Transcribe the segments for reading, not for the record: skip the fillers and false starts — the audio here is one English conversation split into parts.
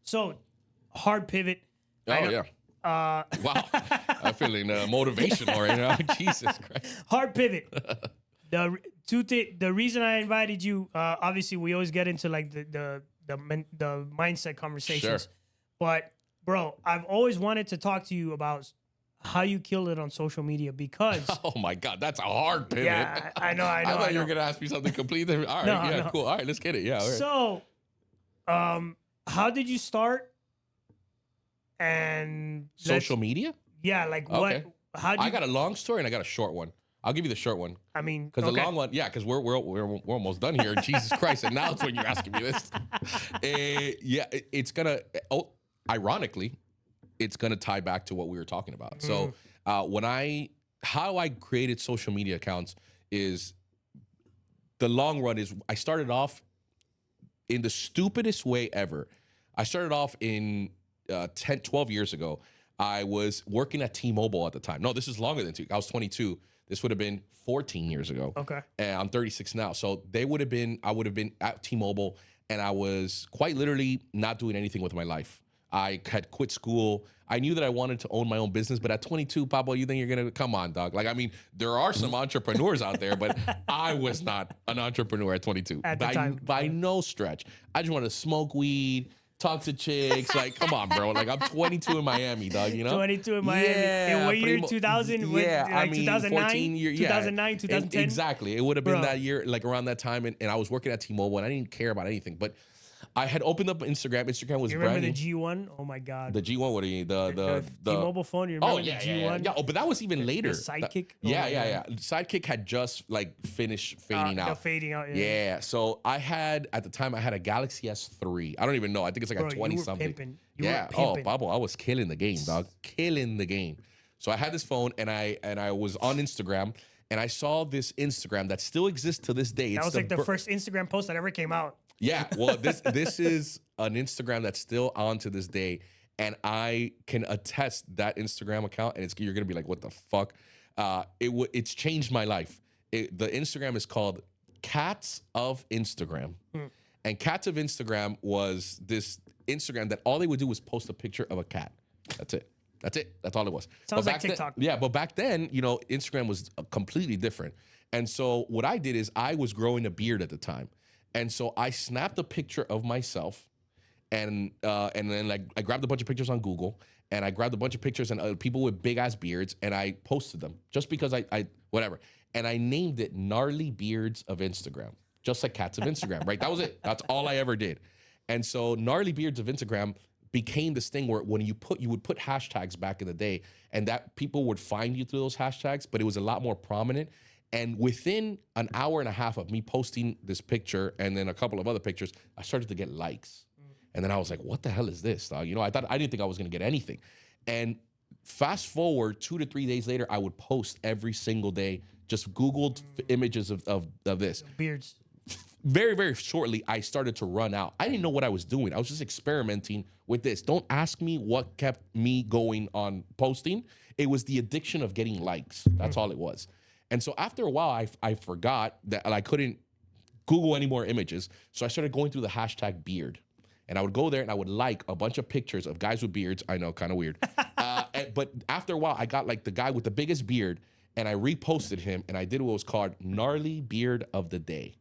So, hard pivot. Oh yeah. Wow. I'm feeling motivational right now. Jesus Christ. Hard pivot. The reason I invited you, obviously, we always get into like the mindset conversations, Sure. but bro, I've always wanted to talk to you about how you kill it on social media because Oh my God, that's a hard pivot. yeah, I know. I thought you were gonna ask me something completely different. All right, No. cool. All right, let's get it. Yeah. All right. So, how did you start? And Social media? yeah, like Okay. what? How do you? I got a long story and I got a short one. I'll give you the short one I mean, because the long one, yeah, because we're almost done here. Jesus Christ! And now it's when you're asking me this. It's gonna. Oh, ironically, it's gonna tie back to what we were talking about. So how I created social media accounts is the long run is I started off in the stupidest way ever. I started off in 10, 12 years ago. I was working at T-Mobile at the time. No, this is longer than I was 22. This would have been 14 years ago. Okay. And I'm 36 now. So I would have been at T-Mobile and I was quite literally not doing anything with my life. I had quit school. I knew that I wanted to own my own business, but at 22, Pablo, you think you're going to, come on, dog. Like, I mean, there are some entrepreneurs out there, but I was not an entrepreneur at 22. At the time. By no stretch. I just wanted to smoke weed, talk to chicks. Like, come on, bro. Like, I'm 22 in Miami, dog, you know? 22 in Miami. Yeah. In what year? 2000? Yeah, Like I mean, 2009? 14 year, yeah. 2009, 2010? Exactly. It would have been Bro. that year, like around that time. And I was working at T-Mobile and I didn't care about anything. But I had opened up Instagram. Instagram was You remember brand the new. G1? Oh my God. The G1, what do you mean? The T-Mobile phone. You remember Oh yeah, the yeah, G1? yeah. Oh, but that was even later. Sidekick? Oh, Yeah, my yeah, God. yeah. Sidekick had just like finished fading The out. fading out. Yeah. So I had at the time I had a Galaxy S3. I don't even know. I think it's like Bro, a you 20 were something. pimping. You Yeah. were Oh, pimping. Pablo, I was killing the game, dog. Killing the game. So I had this phone and I was on Instagram and I saw this Instagram that still exists to this day. That It's was like the first Instagram post that ever came out. Yeah, well, this is an Instagram that's still on to this day, and I can attest that Instagram account, and you're gonna be like, what the fuck? It's changed my life. The Instagram is called Cats of Instagram, and Cats of Instagram was this Instagram that all they would do was post a picture of a cat. That's it. That's all it was. Sounds But like back then- TikTok. yeah, but back then, you know, Instagram was completely different. And so what I did is I was growing a beard at the time. And so I snapped a picture of myself and then like I grabbed a bunch of pictures on Google and I grabbed a bunch of pictures and people with big ass beards and I posted them just because I whatever. And I named it Gnarly Beards of Instagram, just like Cats of Instagram, right? That was it. That's all I ever did. And so Gnarly Beards of Instagram became this thing where when you would put hashtags back in the day and that people would find you through those hashtags, but it was a lot more prominent. And within an hour and a half of me posting this picture and then a couple of other pictures, I started to get likes. And then I was like, what the hell is this, dog? You know, I didn't think I was going to get anything. And fast forward 2 to 3 days later, I would post every single day, just Googled images of this. Beards. Very, very shortly, I started to run out. I didn't know what I was doing. I was just experimenting with this. Don't ask me what kept me going on posting. It was the addiction of getting likes. That's all it was. And so after a while, I forgot that I couldn't Google any more images. So I started going through the hashtag beard. And I would go there and I would like a bunch of pictures of guys with beards. I know, kind of weird. But after a while, I got like the guy with the biggest beard and I reposted him and I did what was called Gnarly Beard of the Day.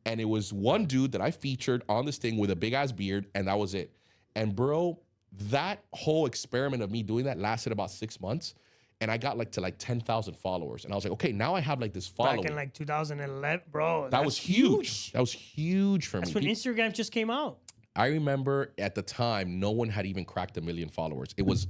And it was one dude that I featured on this thing with a big ass beard and that was it. And bro, that whole experiment of me doing that lasted about 6 months. And I got to 10,000 followers. And I was like, okay, now I have like this following. Back in like 2011, bro. That was huge. That was huge for me. That's when Instagram just came out. I remember at the time, no one had even cracked 1 million followers. It was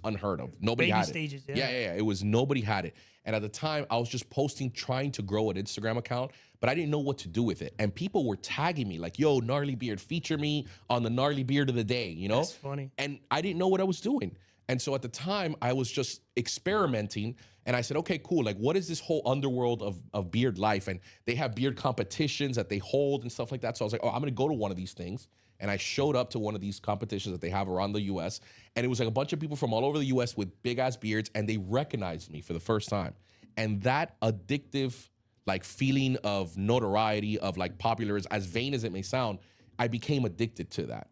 unheard of. Nobody Baby had stages, it. yeah. Yeah. It was nobody had it. And at the time, I was just posting, trying to grow an Instagram account, but I didn't know what to do with it. And people were tagging me like, yo, Gnarly Beard, feature me on the Gnarly Beard of the Day, you know? That's funny. And I didn't know what I was doing. And so at the time, I was just experimenting. And I said, okay, cool. Like, what is this whole underworld of beard life? And they have beard competitions that they hold and stuff like that. So I was like, oh, I'm going to go to one of these things. And I showed up to one of these competitions that they have around the US. And it was like a bunch of people from all over the US with big ass beards. And they recognized me for the first time. And that addictive, like, feeling of notoriety, of like popular, as vain as it may sound, I became addicted to that.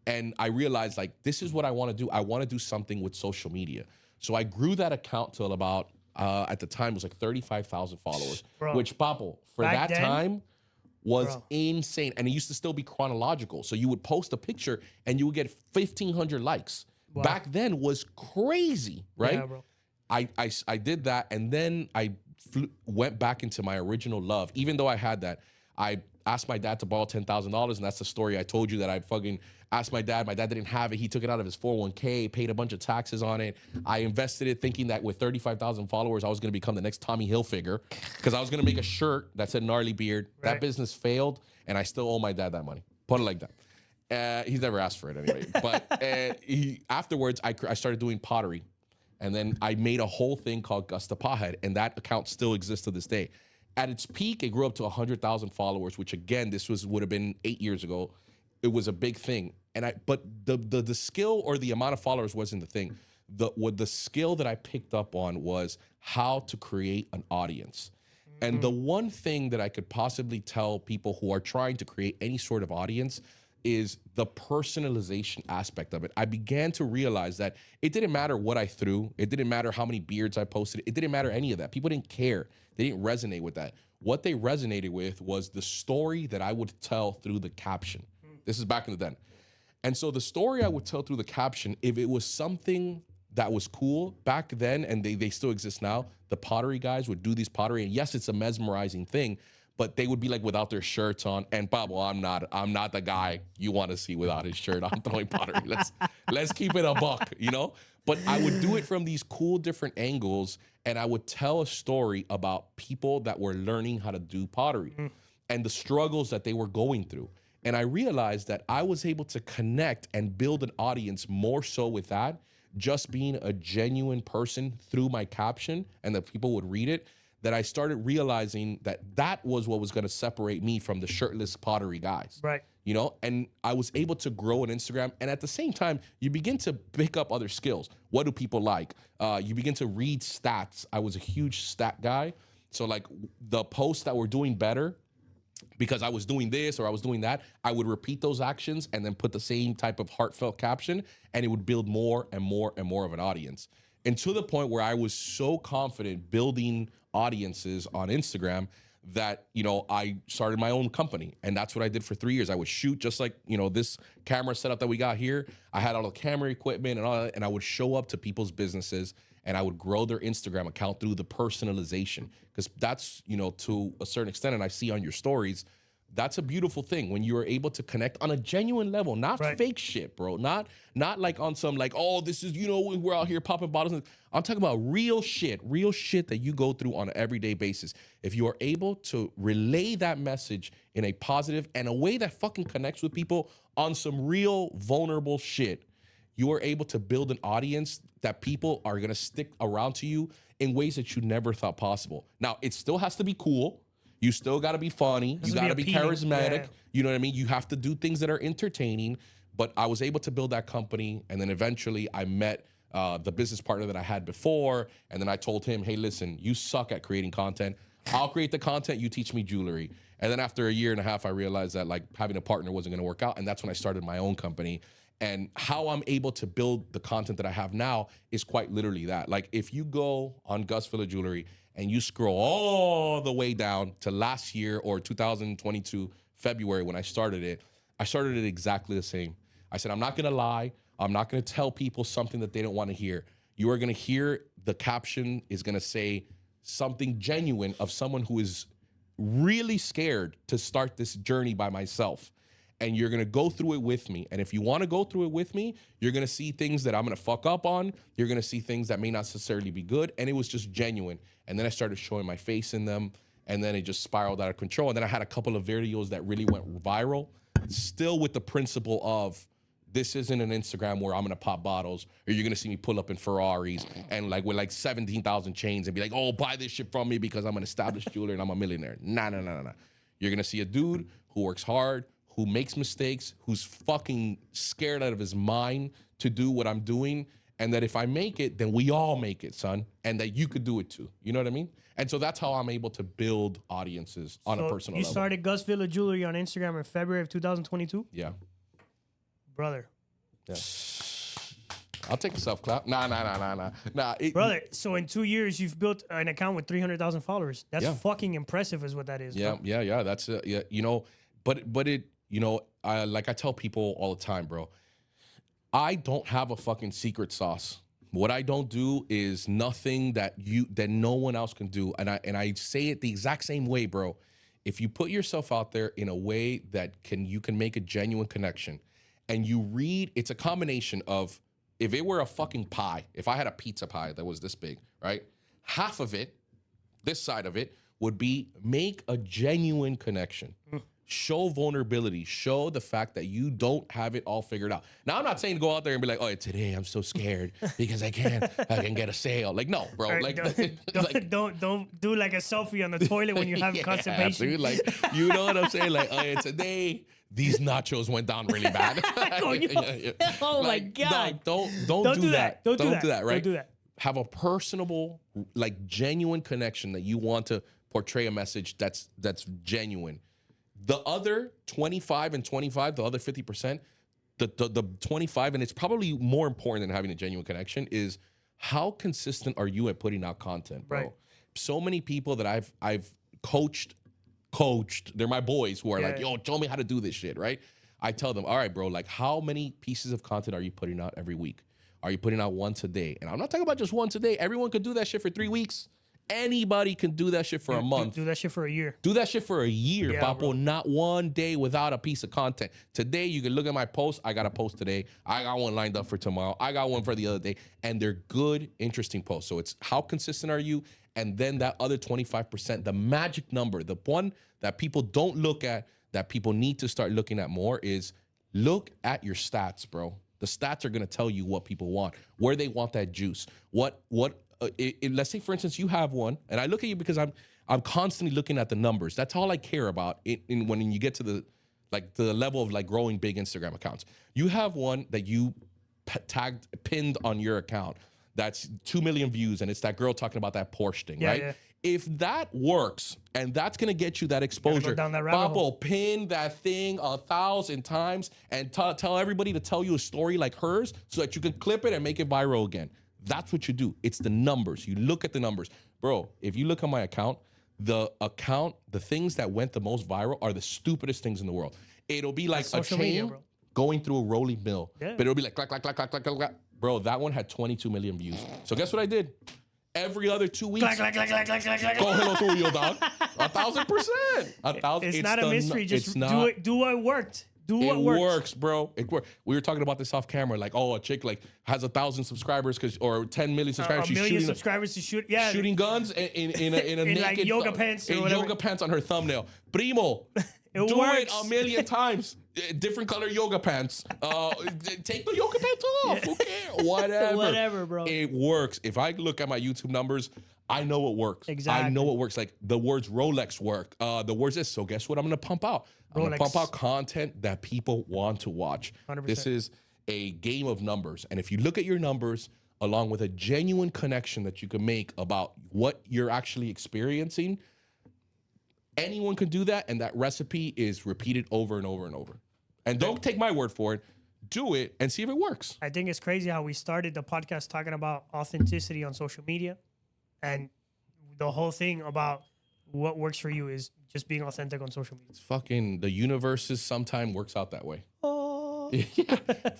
And I realized like, this is what I want to do. I want to do something with social media. So I grew that account till about, at the time it was like 35,000 followers, Bro. which Papo, for Back that then? time was Bro. insane. And it used to still be chronological. So you would post a picture and you would get 1,500 likes. Wow. Back then was crazy, right? Yeah, bro. I did that, and then I went back into my original love. Even though I had that, I asked my dad to borrow $10,000, and that's the story I told you that I fucking asked my dad. My dad didn't have it. He took it out of his 401k, paid a bunch of taxes on it. I invested it thinking that with 35,000 followers, I was going to become the next Tommy Hilfiger because I was going to make a shirt that said gnarly beard. Right. That business failed, and I still owe my dad that money. Put it like that. He's never asked for it anyway. But afterwards, I started doing pottery. And then I made a whole thing called Gus the Pothead, and that account still exists to this day. At its peak, it grew up to 100,000 followers, which again, this would have been 8 years ago. It was a big thing. But the skill or the amount of followers wasn't the thing. The skill that I picked up on was how to create an audience. And the one thing that I could possibly tell people who are trying to create any sort of audience is the personalization aspect of it. I began to realize that it didn't matter what I threw. It didn't matter how many beards I posted. It didn't matter any of that. People didn't care. They didn't resonate with that. What they resonated with was the story that I would tell through the caption. This is back in the den. And so the story I would tell through the caption, if it was something that was cool back then, and they still exist now, the pottery guys would do these pottery. And yes, it's a mesmerizing thing, but they would be like without their shirts on. And Pablo, I'm not the guy you want to see without his shirt on throwing pottery. Let's keep it a buck, you know? But I would do it from these cool different angles, and I would tell a story about people that were learning how to do pottery and the struggles that they were going through. And I realized that I was able to connect and build an audience more so with that, just being a genuine person through my caption, and that people would read it, that I started realizing that that was what was going to separate me from the shirtless pottery guys. Right. You know, and I was able to grow an Instagram. And at the same time, you begin to pick up other skills. What do people like? You begin to read stats. I was a huge stat guy. So like the posts that were doing better, because I was doing this or I was doing that, I would repeat those actions and then put the same type of heartfelt caption, and it would build more and more and more of an audience. And to the point where I was so confident building audiences on Instagram that, you know, I started my own company. And that's what I did for 3 years. I would shoot just like, you know, this camera setup that we got here. I had all the camera equipment and all that, and I would show up to people's businesses and I would grow their Instagram account through the personalization. Because that's, you know, to a certain extent, and I see on your stories, that's a beautiful thing when you are able to connect on a genuine level, not Right. fake shit, bro. Not like on some like, oh, this is, you know, we're out here popping bottles. I'm talking about real shit that you go through on an everyday basis. If you are able to relay that message in a positive and a way that fucking connects with people on some real vulnerable shit, you are able to build an audience that people are gonna stick around to you in ways that you never thought possible. Now, it still has to be cool. You still got to be funny. You got to be appealing. charismatic. Yeah. You know what I mean? You have to do things that are entertaining. But I was able to build that company. And then eventually I met the business partner that I had before. And then I told him, hey, listen, you suck at creating content. I'll create the content. You teach me jewelry. And then after a year and a half, I realized that like having a partner wasn't going to work out. And that's when I started my own company. And how I'm able to build the content that I have now is quite literally that. Like if you go on Gus Villa Jewelry and you scroll all the way down to last year or 2022, February, when I started it exactly the same. I said, I'm not gonna lie. I'm not gonna tell people something that they don't wanna hear. You are gonna hear the caption is gonna say something genuine of someone who is really scared to start this journey by myself. And you're gonna go through it with me. And if you wanna go through it with me, you're gonna see things that I'm gonna fuck up on. You're gonna see things that may not necessarily be good. And it was just genuine. And then I started showing my face in them. And then it just spiraled out of control. And then I had a couple of videos that really went viral, still with the principle of this isn't an Instagram where I'm gonna pop bottles or you're gonna see me pull up in Ferraris and like with like 17,000 chains and be like, oh, buy this shit from me because I'm an established jeweler and I'm a millionaire. Nah. You're gonna see a dude who works hard, who makes mistakes, who's fucking scared out of his mind to do what I'm doing, and that if I make it, then we all make it, son, and that you could do it too. You know what I mean? And so that's how I'm able to build audiences on a personal level. You started Gus Villa Jewelry on Instagram in February of 2022? Yeah. Brother, Yeah. I'll take a self clap. Nah. Brother, so in 2 years, you've built an account with 300,000 followers. That's fucking impressive, is what that is. Yeah, bro. yeah. That's yeah. You know, but it. You know, like I tell people all the time, bro. I don't have a fucking secret sauce. What I don't do is nothing that no one else can do. And I say it the exact same way, bro. If you put yourself out there in a way that you can make a genuine connection, and you read, it's a combination of, if it were a fucking pie, if I had a pizza pie that was this big, right? Half of it, this side of it, would be make a genuine connection. Show vulnerability. Show the fact that you don't have it all figured out. Now, I'm not saying to go out there and be like, oh, today I'm so scared because I can get a sale. Like, no, bro. Or Like, don't do like a selfie on the toilet when you have constipation. Dude, like, you know what I'm saying? Like, oh, today these nachos went down really bad. Oh my Like, God. no, don't do that. Don't do that. Right? Don't do that. Have a personable, like, genuine connection that you want to portray a message that's genuine. The other 25 and 25, the other 50%, the 25, and it's probably more important than having a genuine connection, is how consistent are you at putting out content, bro? Right. So many people that I've coached, they're my boys who are like, yo, show me how to do this shit, right? I tell them, all right, bro, like, how many pieces of content are you putting out every week? Are you putting out once a day? And I'm not talking about just once a day. Everyone could do that shit for 3 weeks. Anybody can do that shit for a month. Do that shit for a year. Do that shit for a year, Yeah, Papo. bro. Not one day without a piece of content. Today, you can look at my post. I got a post today. I got one lined up for tomorrow. I got one for the other day. And they're good, interesting posts. So it's how consistent are you? And then that other 25%, the magic number, the one that people don't look at, that people need to start looking at more, is look at your stats, bro. The stats are going to tell you what people want, where they want that juice. Let's say, for instance, you have one, and I look at you because I'm constantly looking at the numbers. That's all I care about when you get to the level of like growing big Instagram accounts. You have one that you pinned on your account that's 2 million views, and it's that girl talking about that Porsche thing, right? Yeah. If that works, and that's gonna get you that exposure, go down that rabbit hole. Papo, pin that thing 1,000 times and tell everybody to tell you a story like hers so that you can clip it and make it viral again. That's what you do. It's the numbers. You look at the numbers. Bro, if you look at my account, the things that went the most viral are the stupidest things in the world. It'll be like a social chain media, bro. going through a rolling mill. Yeah. But it'll be like, clack, clack, clack, clack, clack, clack, clack. Bro, that one had 22 million views. So guess what I did? Every other 2 weeks, Clack, clack, clack, clack, clack, clack, go clack. hello to you, dog. 1,000%. 1,000. It's not a mystery. Just it's not. do what worked. Do what It works. works, bro. It works. We were talking about this off camera. Like, oh, a chick like has 1,000 subscribers or 10 million subscribers. A She's million shooting subscribers to shoot. Yeah. shooting guns in a In, naked like, yoga pants or in whatever. yoga pants on her thumbnail. Primo, It do works. it a million times. Different color yoga pants. Take the yoga pants off. Who cares? Whatever. Whatever, bro. It works. If I look at my YouTube numbers, I know it works. Exactly. I know it works. Like the words Rolex work. The words this. So guess what I'm gonna pump out? I'm gonna Rolex. pump out content that people want to watch. 100%. This is a game of numbers. And if you look at your numbers along with a genuine connection that you can make about what you're actually experiencing, anyone can do that. And that recipe is repeated over and over and over. And don't take my word for it. Do it and see if it works. I think it's crazy how we started the podcast talking about authenticity on social media. And the whole thing about what works for you is just being authentic on social media. It's fucking the universe sometimes works out that way. Oh. Yeah.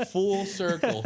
Full circle.